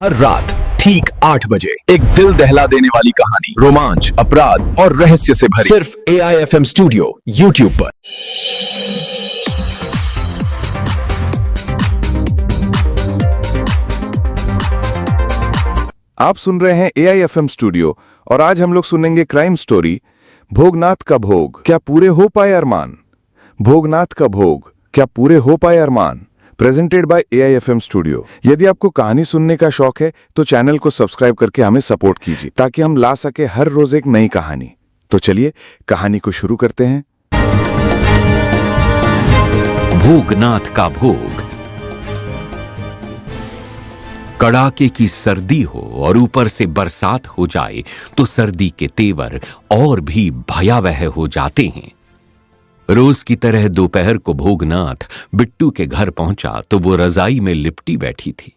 हर रात ठीक 8 बजे एक दिल दहला देने वाली कहानी, रोमांच, अपराध और रहस्य से भरी, सिर्फ AIFM स्टूडियो YouTube पर। आप सुन रहे हैं AIFM स्टूडियो और आज हम लोग सुनेंगे क्राइम स्टोरी भोगनाथ का भोग, क्या पूरे हो पाए अरमान। भोगनाथ का भोग, क्या पूरे हो पाए अरमान, प्रेजेंटेड बाय AIFM स्टूडियो। यदि आपको कहानी सुनने का शौक है तो चैनल को सब्सक्राइब करके हमें सपोर्ट कीजिए ताकि हम ला सके हर रोज एक नई कहानी। तो चलिए कहानी को शुरू करते हैं। भोगनाथ का भोग। कड़ाके की सर्दी हो और ऊपर से बरसात हो जाए तो सर्दी के तेवर और भी भयावह हो जाते हैं। रोज की तरह दोपहर को भोगनाथ बिट्टू के घर पहुंचा तो वो रजाई में लिपटी बैठी थी।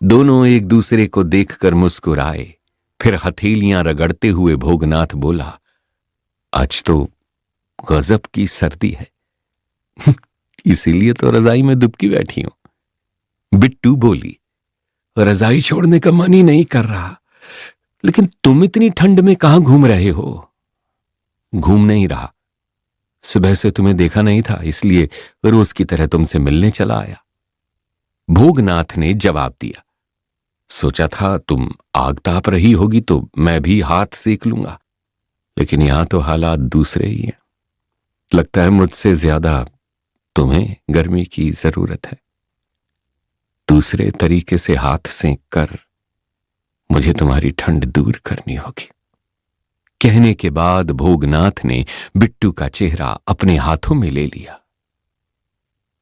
दोनों एक दूसरे को देखकर मुस्कुराए, फिर हथेलियां रगड़ते हुए भोगनाथ बोला, आज तो गजब की सर्दी है इसीलिए तो रजाई में दुबकी बैठी हूं। बिट्टू बोली, रजाई छोड़ने का मन ही नहीं कर रहा, लेकिन तुम इतनी ठंड में कहां घूम रहे हो। घूम नहीं रहा, सुबह से तुम्हें देखा नहीं था इसलिए रोज की तरह तुमसे मिलने चला आया। भोगनाथ ने जवाब दिया, सोचा था तुम आग ताप रही होगी तो मैं भी हाथ सेक लूंगा, लेकिन यहां तो हालात दूसरे ही हैं। लगता है मुझसे ज्यादा तुम्हें गर्मी की जरूरत है। दूसरे तरीके से हाथ सेक कर मुझे तुम्हारी ठंड दूर करनी होगी। कहने के बाद भोगनाथ ने बिट्टू का चेहरा अपने हाथों में ले लिया।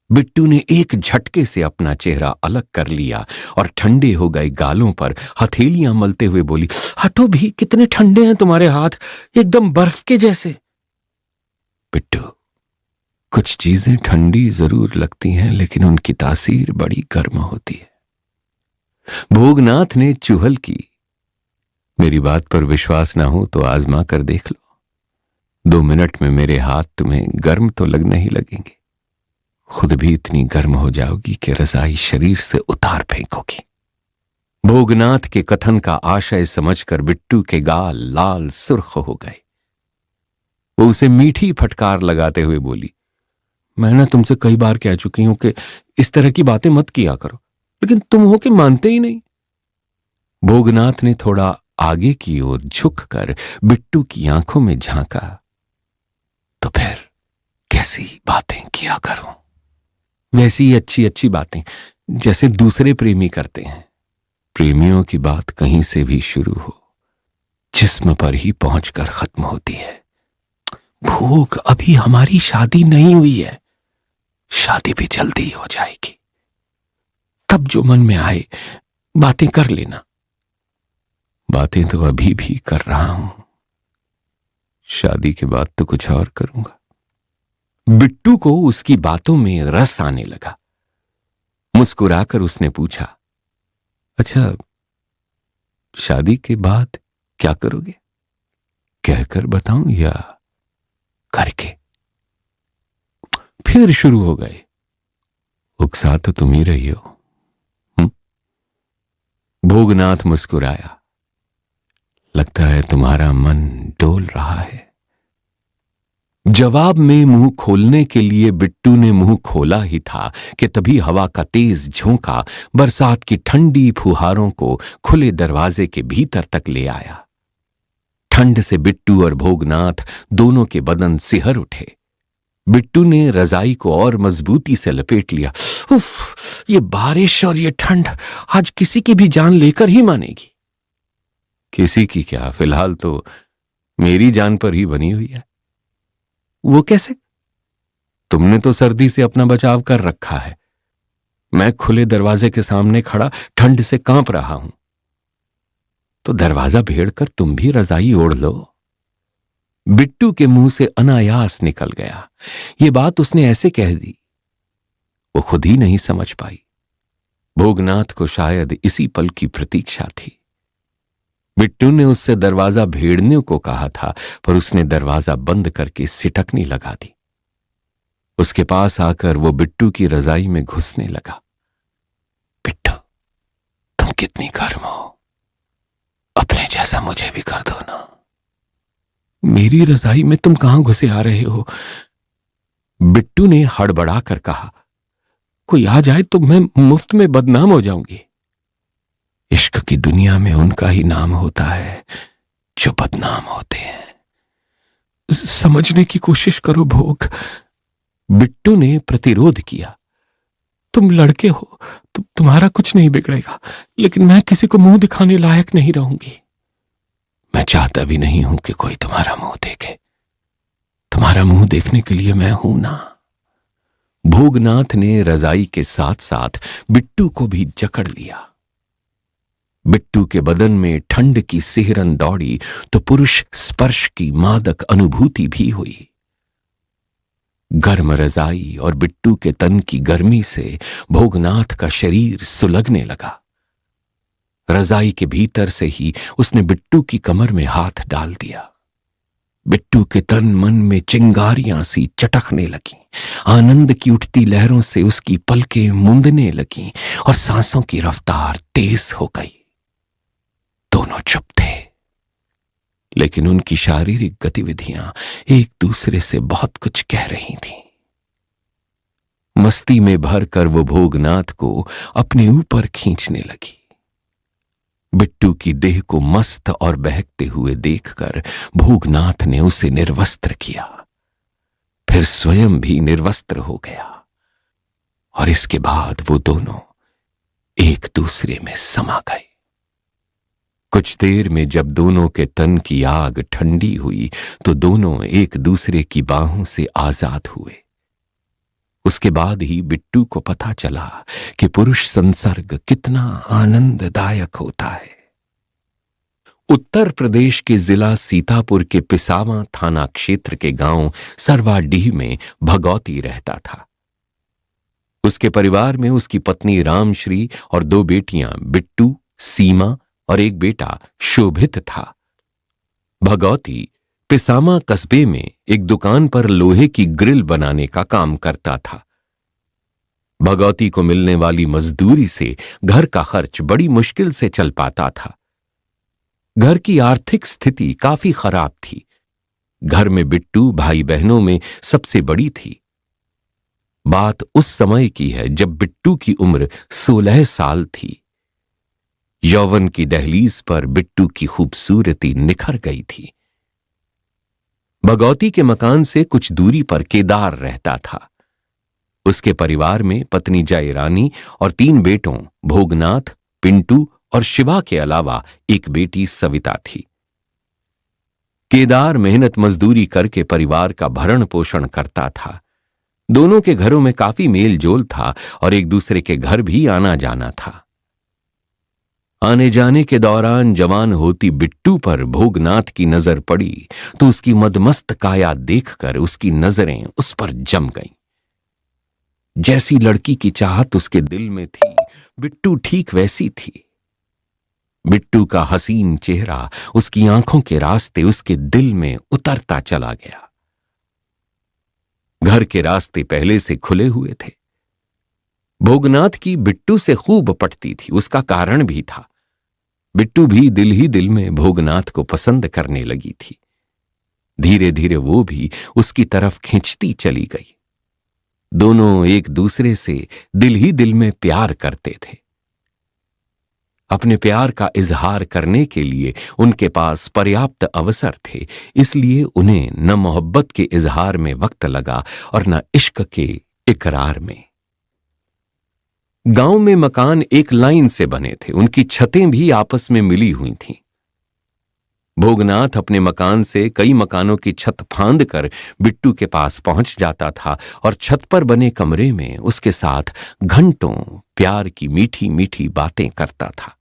बिट्टू ने एक झटके से अपना चेहरा अलग कर लिया और ठंडे हो गए गालों पर हथेलियां मलते हुए बोली, हटो भी, कितने ठंडे हैं तुम्हारे हाथ, एकदम बर्फ के जैसे। बिट्टू, कुछ चीजें ठंडी जरूर लगती हैं लेकिन उनकी तासीर बड़ी गर्म होती है। भोगनाथ ने चुहल की, मेरी बात पर विश्वास ना हो तो आजमा कर देख लो। 2 मिनट में मेरे हाथ तुम्हें गर्म तो लगने ही लगेंगे, खुद भी इतनी गर्म हो जाओगी कि रजाई शरीर से उतार फेंकोगी। भोगनाथ के कथन का आशय समझकर बिट्टू के गाल लाल सुर्ख हो गए। वो उसे मीठी फटकार लगाते हुए बोली, मैं ना तुमसे कई बार कह चुकी हूं कि इस तरह की बातें मत किया करो, लेकिन तुम हो कि मानते ही नहीं। भोगनाथ ने थोड़ा आगे की ओर झुककर बिट्टू की आंखों में झांका, तो फिर कैसी बातें किया करूं? वैसी अच्छी अच्छी बातें जैसे दूसरे प्रेमी करते हैं। प्रेमियों की बात कहीं से भी शुरू हो, जिस्म पर ही पहुंचकर खत्म होती है। भोग, अभी हमारी शादी नहीं हुई है, शादी भी जल्दी हो जाएगी, तब जो मन में आए बातें कर लेना। बातें तो अभी भी कर रहा हूं, शादी के बाद तो कुछ और करूंगा। बिट्टू को उसकी बातों में रस आने लगा। मुस्कुराकर उसने पूछा, अच्छा, शादी के बाद क्या करोगे? कहकर बताऊं या करके? फिर शुरू हो गए, उकसा तो तुम ही रही हो। भोगनाथ मुस्कुराया, लगता है तुम्हारा मन डोल रहा है। जवाब में मुंह खोलने के लिए बिट्टू ने मुंह खोला ही था कि तभी हवा का तेज झोंका बरसात की ठंडी फुहारों को खुले दरवाजे के भीतर तक ले आया। ठंड से बिट्टू और भोगनाथ दोनों के बदन सिहर उठे। बिट्टू ने रजाई को और मजबूती से लपेट लिया। उफ, ये बारिश और ये ठंड आज किसी की भी जान लेकर ही मानेगी। किसी की क्या, फिलहाल तो मेरी जान पर ही बनी हुई है। वो कैसे? तुमने तो सर्दी से अपना बचाव कर रखा है, मैं खुले दरवाजे के सामने खड़ा ठंड से कांप रहा हूं, तो दरवाजा भेड़कर तुम भी रजाई ओढ़ लो। बिट्टू के मुंह से अनायास निकल गया। ये बात उसने ऐसे कह दी, वो खुद ही नहीं समझ पाई। भोगनाथ को शायद इसी पल की प्रतीक्षा थी। बिट्टू ने उससे दरवाजा भेड़ने को कहा था, पर उसने दरवाजा बंद करके सिटकनी लगा दी। उसके पास आकर वो बिट्टू की रजाई में घुसने लगा। बिट्टू, तुम कितनी गर्म हो, अपने जैसा मुझे भी कर दो ना। मेरी रजाई में तुम कहां घुसे आ रहे हो? बिट्टू ने हड़बड़ा कर कहा। कोई आ जाए तो मैं मुफ्त में बदनाम हो जाऊंगी। इश्क की दुनिया में उनका ही नाम होता है जो बदनाम होते हैं। समझने की कोशिश करो भोग। बिट्टू ने प्रतिरोध किया। तुम लड़के हो, तुम्हारा कुछ नहीं बिगड़ेगा, लेकिन मैं किसी को मुंह दिखाने लायक नहीं रहूंगी। मैं चाहता भी नहीं हूं कि कोई तुम्हारा मुंह देखे। तुम्हारा मुंह देखने के लिए मैं हूं ना। भोगनाथ ने रजाई के साथ साथ बिट्टू को भी जकड़ लिया। बिट्टू के बदन में ठंड की सिहरन दौड़ी तो पुरुष स्पर्श की मादक अनुभूति भी हुई। गर्म रजाई और बिट्टू के तन की गर्मी से भोगनाथ का शरीर सुलगने लगा। रजाई के भीतर से ही उसने बिट्टू की कमर में हाथ डाल दिया। बिट्टू के तन मन में चिंगारियां सी चटकने लगीं। आनंद की उठती लहरों से उसकी पलकें मूंदने लगीं और सांसों की रफ्तार तेज हो गई। दोनों चुप थे, लेकिन उनकी शारीरिक गतिविधियां एक दूसरे से बहुत कुछ कह रही थीं। मस्ती में भरकर वो भोगनाथ को अपने ऊपर खींचने लगी। बिट्टू की देह को मस्त और बहकते हुए देखकर भोगनाथ ने उसे निर्वस्त्र किया, फिर स्वयं भी निर्वस्त्र हो गया और इसके बाद वो दोनों एक दूसरे में समा गए। कुछ देर में जब दोनों के तन की आग ठंडी हुई तो दोनों एक दूसरे की बाहों से आजाद हुए। उसके बाद ही बिट्टू को पता चला कि पुरुष संसर्ग कितना आनंददायक होता है। उत्तर प्रदेश के जिला सीतापुर के पिसावा थाना क्षेत्र के गांव सरवाडीह में भगौती रहता था। उसके परिवार में उसकी पत्नी रामश्री और 2 बेटियां बिट्टू, सीमा और एक बेटा शोभित था। भगौती पिसामा कस्बे में एक दुकान पर लोहे की ग्रिल बनाने का काम करता था। भगौती को मिलने वाली मजदूरी से घर का खर्च बड़ी मुश्किल से चल पाता था। घर की आर्थिक स्थिति काफी खराब थी। घर में बिट्टू भाई बहनों में सबसे बड़ी थी। बात उस समय की है जब बिट्टू की उम्र 16 साल थी। यौवन की दहलीज पर बिट्टू की खूबसूरती निखर गई थी। भगौती के मकान से कुछ दूरी पर केदार रहता था। उसके परिवार में पत्नी जयरानी और 3 बेटों भोगनाथ, पिंटू और शिवा के अलावा एक बेटी सविता थी। केदार मेहनत मजदूरी करके परिवार का भरण पोषण करता था। दोनों के घरों में काफी मेल जोल था और एक दूसरे के घर भी आना जाना था। आने जाने के दौरान जवान होती बिट्टू पर भोगनाथ की नजर पड़ी तो उसकी मदमस्त काया देखकर उसकी नजरें उस पर जम गईं। जैसी लड़की की चाहत उसके दिल में थी, बिट्टू ठीक वैसी थी। बिट्टू का हसीन चेहरा उसकी आंखों के रास्ते उसके दिल में उतरता चला गया। घर के रास्ते पहले से खुले हुए थे। भोगनाथ की बिट्टू से खूब पटती थी। उसका कारण भी था। बिट्टू भी दिल ही दिल में भोगनाथ को पसंद करने लगी थी। धीरे धीरे वो भी उसकी तरफ खींचती चली गई। दोनों एक दूसरे से दिल ही दिल में प्यार करते थे। अपने प्यार का इजहार करने के लिए उनके पास पर्याप्त अवसर थे, इसलिए उन्हें न मोहब्बत के इजहार में वक्त लगा और न इश्क के इकरार में। गांव में मकान एक लाइन से बने थे। उनकी छतें भी आपस में मिली हुई थीं। भोगनाथ अपने मकान से कई मकानों की छत फांद कर बिट्टू के पास पहुंच जाता था और छत पर बने कमरे में उसके साथ घंटों प्यार की मीठी मीठी बातें करता था।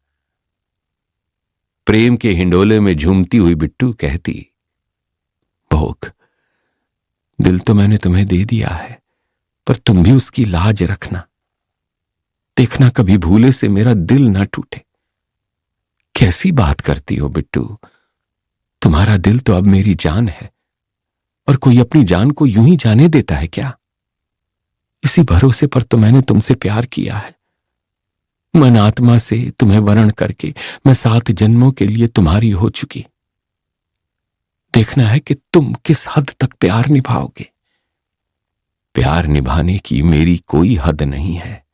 प्रेम के हिंडोले में झूमती हुई बिट्टू कहती, भोग, दिल तो मैंने तुम्हें दे दिया है, पर तुम भी उसकी लाज रखना। देखना कभी भूले से मेरा दिल ना टूटे। कैसी बात करती हो बिट्टू, तुम्हारा दिल तो अब मेरी जान है, और कोई अपनी जान को यूं ही जाने देता है क्या? इसी भरोसे पर तो मैंने तुमसे प्यार किया है। मन आत्मा से तुम्हें वरण करके मैं 7 जन्मों के लिए तुम्हारी हो चुकी। देखना है कि तुम किस हद तक प्यार निभाओगे। प्यार निभाने की मेरी कोई हद नहीं है।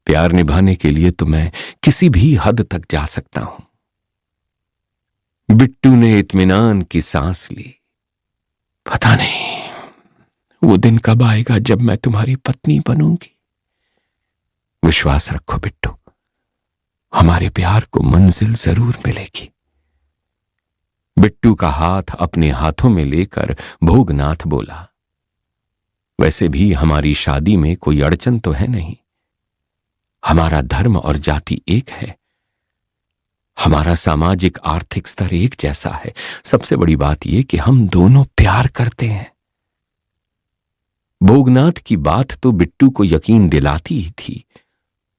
प्यार निभाने के लिए तो मैं किसी भी हद तक जा सकता हूं। बिट्टू ने इत्मीनान की सांस ली। पता नहीं वो दिन कब आएगा जब मैं तुम्हारी पत्नी बनूंगी। विश्वास रखो बिट्टू, हमारे प्यार को मंजिल जरूर मिलेगी। बिट्टू का हाथ अपने हाथों में लेकर भोगनाथ बोला, वैसे भी हमारी शादी में कोई अड़चन तो है नहीं। हमारा धर्म और जाति एक है। हमारा सामाजिक आर्थिक स्तर एक जैसा है। सबसे बड़ी बात यह कि हम दोनों प्यार करते हैं। भोगनाथ की बात तो बिट्टू को यकीन दिलाती ही थी।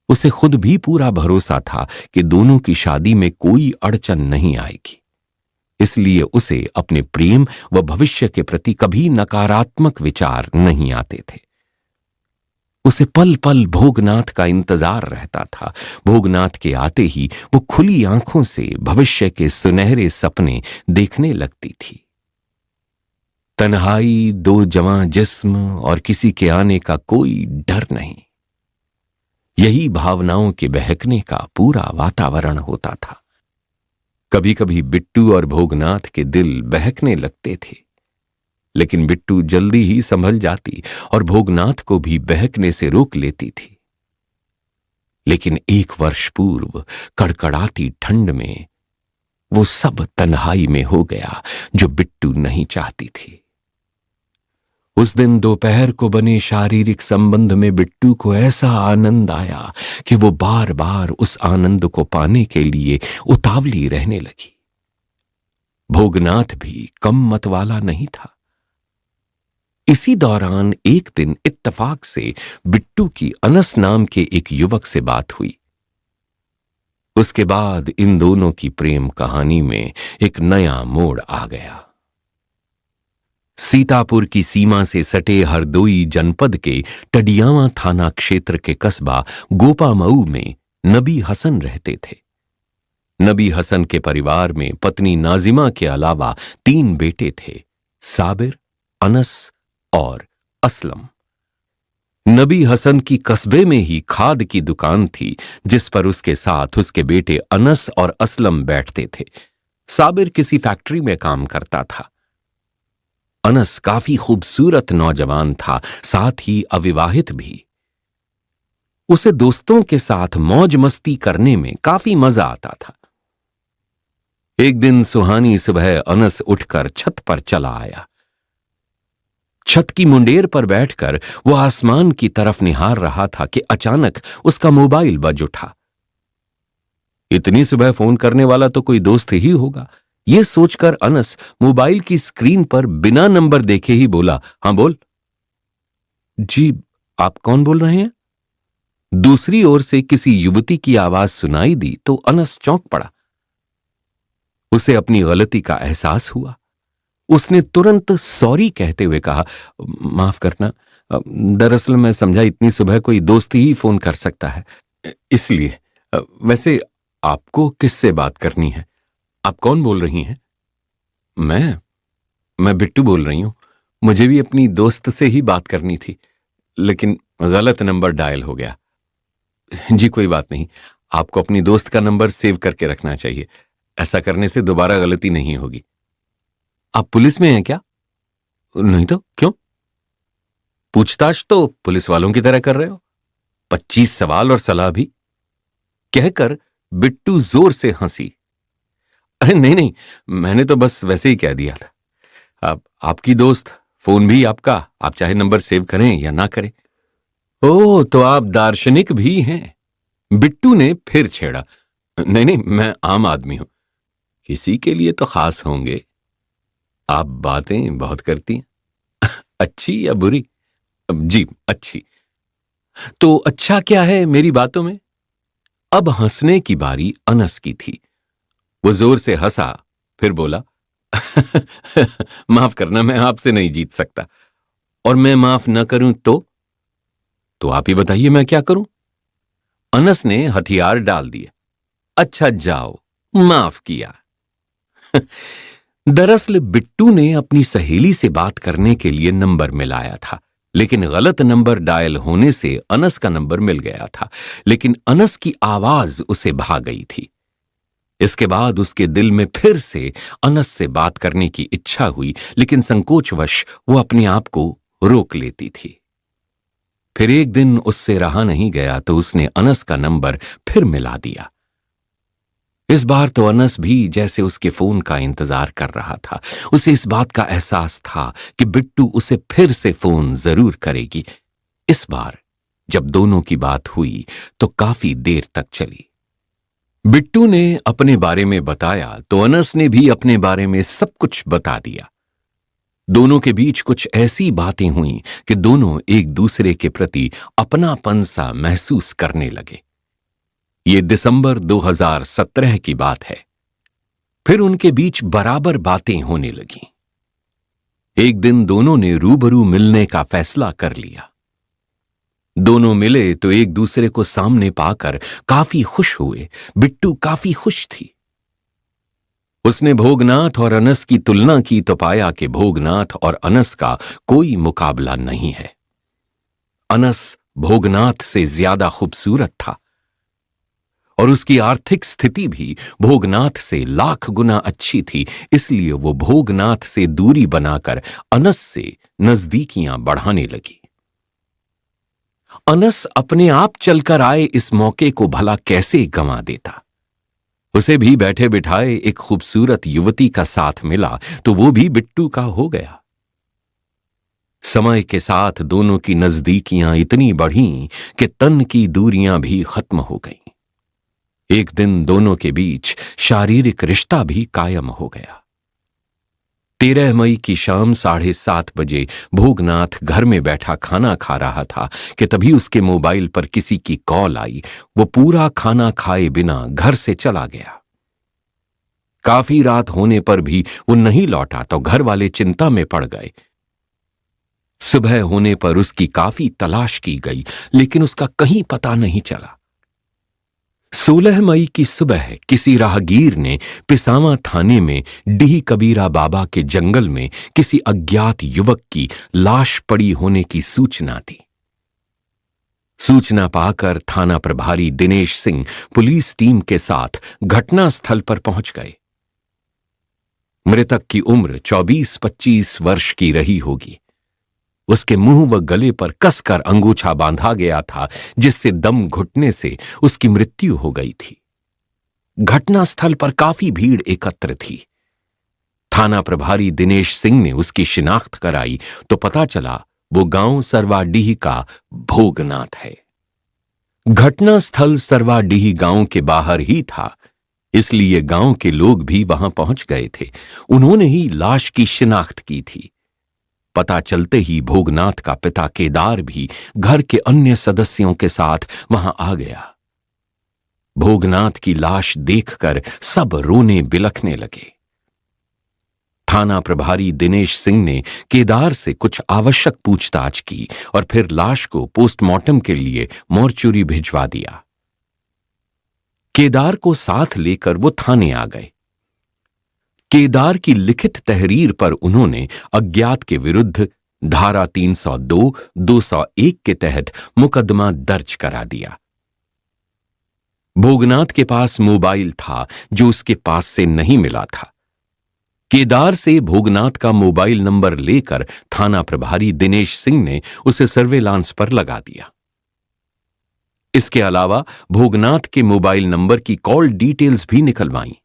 उसे खुद भी पूरा भरोसा था कि दोनों की शादी में कोई अड़चन नहीं आएगी। इसलिए उसे अपने प्रेम व भविष्य के प्रति कभी नकारात्मक विचार नहीं आते थे। उसे पल पल भोगनाथ का इंतजार रहता था। भोगनाथ के आते ही वो खुली आंखों से भविष्य के सुनहरे सपने देखने लगती थी। तन्हाई, 2 जवां जिस्म और किसी के आने का कोई डर नहीं, यही भावनाओं के बहकने का पूरा वातावरण होता था। कभी कभी बिट्टू और भोगनाथ के दिल बहकने लगते थे, लेकिन बिट्टू जल्दी ही संभल जाती और भोगनाथ को भी बहकने से रोक लेती थी। लेकिन 1 वर्ष पूर्व कड़कड़ाती ठंड में वो सब तन्हाई में हो गया जो बिट्टू नहीं चाहती थी। उस दिन दोपहर को बने शारीरिक संबंध में बिट्टू को ऐसा आनंद आया कि वो बार बार उस आनंद को पाने के लिए उतावली रहने लगी। भोगनाथ भी कम मत वाला नहीं था। इसी दौरान एक दिन इत्तफाक से बिट्टू की अनस नाम के एक युवक से बात हुई। उसके बाद इन दोनों की प्रेम कहानी में एक नया मोड़ आ गया। सीतापुर की सीमा से सटे हरदोई जनपद के टडियावा थाना क्षेत्र के कस्बा गोपामऊ में नबी हसन रहते थे। नबी हसन के परिवार में पत्नी नाजिमा के अलावा 3 बेटे थे, साबिर, अनस और असलम। नबी हसन की कस्बे में ही खाद की दुकान थी, जिस पर उसके साथ उसके बेटे अनस और असलम बैठते थे। साबिर किसी फैक्ट्री में काम करता था। अनस काफी खूबसूरत नौजवान था, साथ ही अविवाहित भी। उसे दोस्तों के साथ मौज मस्ती करने में काफी मजा आता था। एक दिन सुहानी सुबह अनस उठकर छत पर चला आया। छत की मुंडेर पर बैठकर वो आसमान की तरफ निहार रहा था कि अचानक उसका मोबाइल बज उठा। इतनी सुबह फोन करने वाला तो कोई दोस्त ही होगा। यह सोचकर अनस मोबाइल की स्क्रीन पर बिना नंबर देखे ही बोला, हां बोल। जी, आप कौन बोल रहे हैं? दूसरी ओर से किसी युवती की आवाज सुनाई दी तो अनस चौंक पड़ा। उसे अपनी गलती का एहसास हुआ। उसने तुरंत सॉरी कहते हुए कहा, माफ करना, दरअसल मैं समझा इतनी सुबह कोई दोस्त ही फोन कर सकता है, इसलिए। वैसे आपको किससे बात करनी है? आप कौन बोल रही हैं? मैं बिट्टू बोल रही हूं। मुझे भी अपनी दोस्त से ही बात करनी थी, लेकिन गलत नंबर डायल हो गया। जी कोई बात नहीं, आपको अपनी दोस्त का नंबर सेव करके रखना चाहिए। ऐसा करने से दोबारा गलती नहीं होगी। आप पुलिस में हैं क्या? नहीं तो क्यों? पूछताछ तो पुलिस वालों की तरह कर रहे हो। 25 सवाल और सलाह भी। कहकर बिट्टू जोर से हंसी। अरे नहीं, मैंने तो बस वैसे ही कह दिया था। अब आपकी दोस्त, फोन भी आपका, आप चाहे नंबर सेव करें या ना करें। ओह, तो आप दार्शनिक भी हैं? बिट्टू ने फिर छेड़ा। नहीं, मैं आम आदमी हूं। किसी के लिए तो खास होंगे। आप बातें बहुत करती हैं। अच्छी या बुरी? जी, अच्छी। तो अच्छा क्या है मेरी बातों में? अब हंसने की बारी अनस की थी। वो जोर से हंसा, फिर बोला, माफ करना, मैं आपसे नहीं जीत सकता। और मैं माफ न करूं तो आप ही बताइए, मैं क्या करूं? अनस ने हथियार डाल दिए। अच्छा जाओ, माफ किया। दरअसल बिट्टू ने अपनी सहेली से बात करने के लिए नंबर मिलाया था, लेकिन गलत नंबर डायल होने से अनस का नंबर मिल गया था, लेकिन अनस की आवाज उसे भा गई थी। इसके बाद उसके दिल में फिर से अनस से बात करने की इच्छा हुई, लेकिन संकोचवश वो अपने आप को रोक लेती थी। फिर एक दिन उससे रहा नहीं गया तो उसने अनस का नंबर फिर मिला दिया। इस बार तो अनस भी जैसे उसके फोन का इंतजार कर रहा था। उसे इस बात का एहसास था कि बिट्टू उसे फिर से फोन जरूर करेगी। इस बार जब दोनों की बात हुई तो काफी देर तक चली। बिट्टू ने अपने बारे में बताया तो अनस ने भी अपने बारे में सब कुछ बता दिया। दोनों के बीच कुछ ऐसी बातें हुईं कि दोनों एक दूसरे के प्रति अपनापन सा महसूस करने लगे। ये दिसंबर 2017 की बात है। फिर उनके बीच बराबर बातें होने लगीं। एक दिन दोनों ने रूबरू मिलने का फैसला कर लिया। दोनों मिले तो एक दूसरे को सामने पाकर काफी खुश हुए। बिट्टू काफी खुश थी। उसने भोगनाथ और अनस की तुलना की तो पाया कि भोगनाथ और अनस का कोई मुकाबला नहीं है। अनस भोगनाथ से ज्यादा खूबसूरत था और उसकी आर्थिक स्थिति भी भोगनाथ से लाख गुना अच्छी थी, इसलिए वो भोगनाथ से दूरी बनाकर अनस से नजदीकियां बढ़ाने लगी। अनस अपने आप चलकर आए इस मौके को भला कैसे गंवा देता। उसे भी बैठे बिठाए एक खूबसूरत युवती का साथ मिला तो वो भी बिट्टू का हो गया। समय के साथ दोनों की नजदीकियां इतनी बढ़ीं कि तन की दूरियां भी खत्म हो गईं। एक दिन दोनों के बीच शारीरिक रिश्ता भी कायम हो गया। 13 मई की शाम 7:30 बजे भोगनाथ घर में बैठा खाना खा रहा था कि तभी उसके मोबाइल पर किसी की कॉल आई। वो पूरा खाना खाए बिना घर से चला गया। काफी रात होने पर भी वो नहीं लौटा तो घर वाले चिंता में पड़ गए। सुबह होने पर उसकी काफी तलाश की गई, लेकिन उसका कहीं पता नहीं चला। 16 मई की सुबह किसी राहगीर ने पिसामा थाने में डीह कबीरा बाबा के जंगल में किसी अज्ञात युवक की लाश पड़ी होने की सूचना दी। सूचना पाकर थाना प्रभारी दिनेश सिंह पुलिस टीम के साथ घटनास्थल पर पहुंच गए। मृतक की उम्र 24-25 वर्ष की रही होगी। उसके मुंह व गले पर कसकर अंगूछा बांधा गया था, जिससे दम घुटने से उसकी मृत्यु हो गई थी। घटनास्थल पर काफी भीड़ एकत्र थी। थाना प्रभारी दिनेश सिंह ने उसकी शिनाख्त कराई तो पता चला वो गांव सरवाडीह का भोगनाथ है। घटनास्थल सरवाडीह गांव के बाहर ही था, इसलिए गांव के लोग भी वहां पहुंच गए थे। उन्होंने ही लाश की शिनाख्त की थी। पता चलते ही भोगनाथ का पिता केदार भी घर के अन्य सदस्यों के साथ वहां आ गया। भोगनाथ की लाश देखकर सब रोने बिलखने लगे। थाना प्रभारी दिनेश सिंह ने केदार से कुछ आवश्यक पूछताछ की और फिर लाश को पोस्टमार्टम के लिए मोर्चुरी भिजवा दिया। केदार को साथ लेकर वो थाने आ गए। केदार की लिखित तहरीर पर उन्होंने अज्ञात के विरुद्ध धारा 302, 201 के तहत मुकदमा दर्ज करा दिया। भोगनाथ के पास मोबाइल था जो उसके पास से नहीं मिला था। केदार से भोगनाथ का मोबाइल नंबर लेकर थाना प्रभारी दिनेश सिंह ने उसे सर्वेलांस पर लगा दिया। इसके अलावा भोगनाथ के मोबाइल नंबर की कॉल डिटेल्स भी निकलवाई।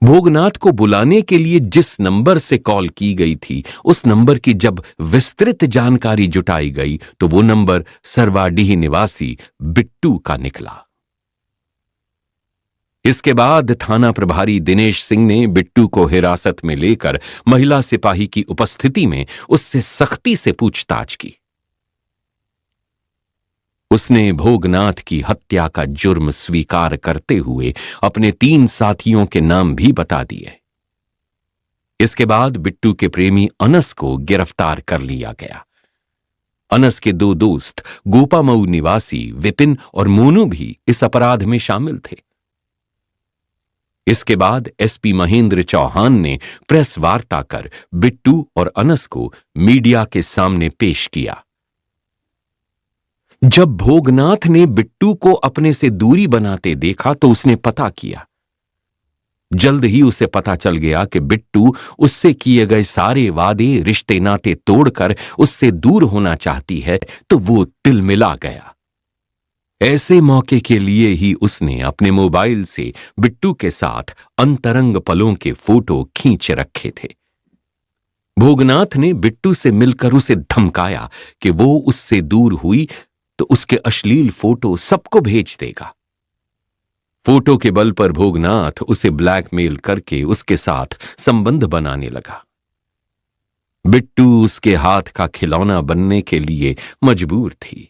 भोगनाथ को बुलाने के लिए जिस नंबर से कॉल की गई थी, उस नंबर की जब विस्तृत जानकारी जुटाई गई तो वो नंबर सरवाडीह निवासी बिट्टू का निकला। इसके बाद थाना प्रभारी दिनेश सिंह ने बिट्टू को हिरासत में लेकर महिला सिपाही की उपस्थिति में उससे सख्ती से पूछताछ की। उसने भोगनाथ की हत्या का जुर्म स्वीकार करते हुए अपने 3 साथियों के नाम भी बता दिए। इसके बाद बिट्टू के प्रेमी अनस को गिरफ्तार कर लिया गया। अनस के दो दोस्त गोपामऊ निवासी विपिन और मोनू भी इस अपराध में शामिल थे। इसके बाद एसपी महेंद्र चौहान ने प्रेस वार्ता कर बिट्टू और अनस को मीडिया के सामने पेश किया। जब भोगनाथ ने बिट्टू को अपने से दूरी बनाते देखा तो उसने पता किया। जल्द ही उसे पता चल गया कि बिट्टू उससे किए गए सारे वादे, रिश्ते नाते तोड़कर उससे दूर होना चाहती है, तो वो तिलमिला गया। ऐसे मौके के लिए ही उसने अपने मोबाइल से बिट्टू के साथ अंतरंग पलों के फोटो खींच रखे थे। भोगनाथ ने बिट्टू से मिलकर उसे धमकाया कि वो उससे दूर हुई तो उसके अश्लील फोटो सबको भेज देगा। फोटो के बल पर भोगनाथ उसे ब्लैकमेल करके उसके साथ संबंध बनाने लगा। बिट्टू उसके हाथ का खिलौना बनने के लिए मजबूर थी।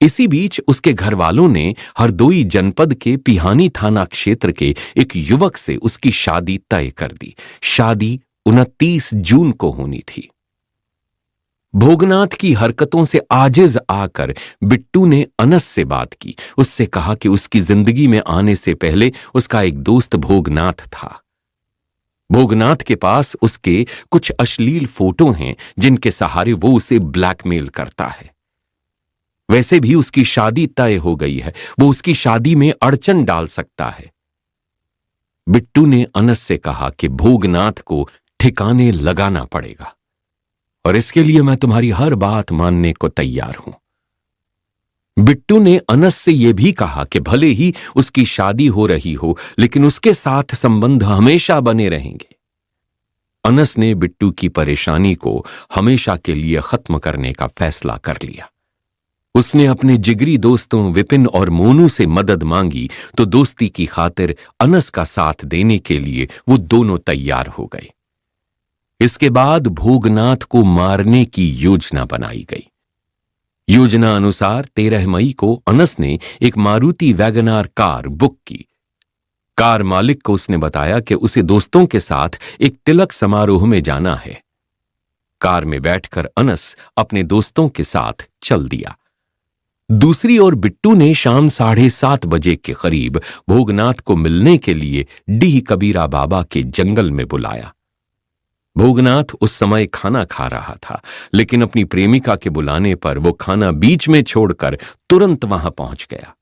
इसी बीच उसके घर वालों ने हरदोई जनपद के पिहानी थाना क्षेत्र के एक युवक से उसकी शादी तय कर दी। शादी 29 जून को होनी थी। भोगनाथ की हरकतों से आजिज आकर बिट्टू ने अनस से बात की। उससे कहा कि उसकी जिंदगी में आने से पहले उसका एक दोस्त भोगनाथ था। भोगनाथ के पास उसके कुछ अश्लील फोटो हैं जिनके सहारे वो उसे ब्लैकमेल करता है। वैसे भी उसकी शादी तय हो गई है, वो उसकी शादी में अड़चन डाल सकता है। बिट्टू ने अनस से कहा कि भोगनाथ को ठिकाने लगाना पड़ेगा और इसके लिए मैं तुम्हारी हर बात मानने को तैयार हूं। बिट्टू ने अनस से यह भी कहा कि भले ही उसकी शादी हो रही हो, लेकिन उसके साथ संबंध हमेशा बने रहेंगे। अनस ने बिट्टू की परेशानी को हमेशा के लिए खत्म करने का फैसला कर लिया। उसने अपने जिगरी दोस्तों विपिन और मोनू से मदद मांगी तो दोस्ती की खातिर अनस का साथ देने के लिए वो दोनों तैयार हो गए। इसके बाद भोगनाथ को मारने की योजना बनाई गई। योजना अनुसार 13 मई को अनस ने एक मारुति वैगनार कार बुक की। कार मालिक को उसने बताया कि उसे दोस्तों के साथ एक तिलक समारोह में जाना है। कार में बैठकर अनस अपने दोस्तों के साथ चल दिया। दूसरी ओर बिट्टू ने शाम 7:30 बजे के करीब भोगनाथ को मिलने के लिए डीह कबीरा बाबा के जंगल में बुलाया। भोगनाथ उस समय खाना खा रहा था, लेकिन अपनी प्रेमिका के बुलाने पर वो खाना बीच में छोड़कर तुरंत वहां पहुंच गया।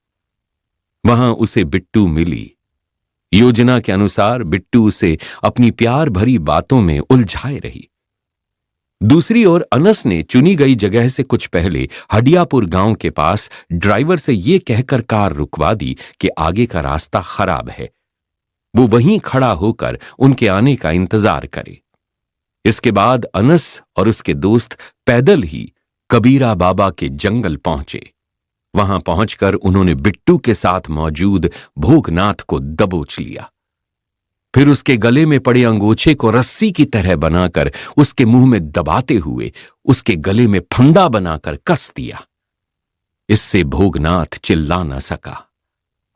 वहां उसे बिट्टू मिली। योजना के अनुसार बिट्टू उसे अपनी प्यार भरी बातों में उलझाए रही। दूसरी ओर अनस ने चुनी गई जगह से कुछ पहले हडियापुर गांव के पास ड्राइवर से यह कहकर कार रुकवा दी कि आगे का रास्ता खराब है, वो वहीं खड़ा होकर उनके आने का इंतजार करे। इसके बाद अनस और उसके दोस्त पैदल ही कबीरा बाबा के जंगल पहुंचे। वहां पहुंचकर उन्होंने बिट्टू के साथ मौजूद भोगनाथ को दबोच लिया। फिर उसके गले में पड़े अंगोछे को रस्सी की तरह बनाकर उसके मुंह में दबाते हुए उसके गले में फंदा बनाकर कस दिया। इससे भोगनाथ चिल्ला न सका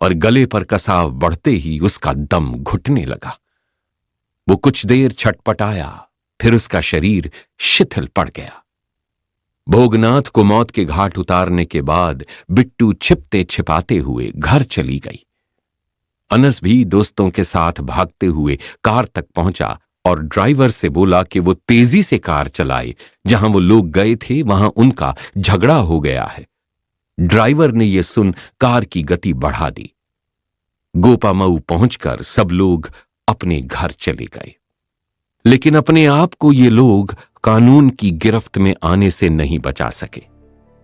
और गले पर कसाव बढ़ते ही उसका दम घुटने लगा। वो कुछ देर छटपटाया, फिर उसका शरीर शिथिल पड़ गया। भोगनाथ को मौत के घाट उतारने के बाद बिट्टू छिपते छिपाते हुए घर चली गई। अनस भी दोस्तों के साथ भागते हुए कार तक पहुंचा और ड्राइवर से बोला कि वो तेजी से कार चलाए। जहां वो लोग गए थे वहां उनका झगड़ा हो गया है। ड्राइवर ने यह सुन कार की गति बढ़ा दी। गोपामऊ पहुंचकर सब लोग अपने घर चले गए, लेकिन अपने आप को ये लोग कानून की गिरफ्त में आने से नहीं बचा सके।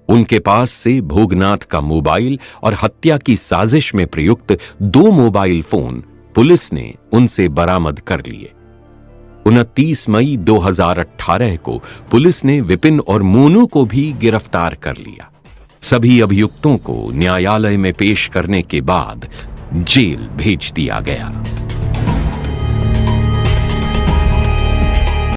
उनके पास से भोगनाथ का मोबाइल और हत्या की साजिश में प्रयुक्त 2 मोबाइल फोन पुलिस ने उनसे बरामद कर लिए। 29 मई 2018 को पुलिस ने विपिन और मोनू को भी गिरफ्तार कर लिया। सभी अभियुक्तों को न्यायालय में पेश करने के बाद जेल भेज दिया गया।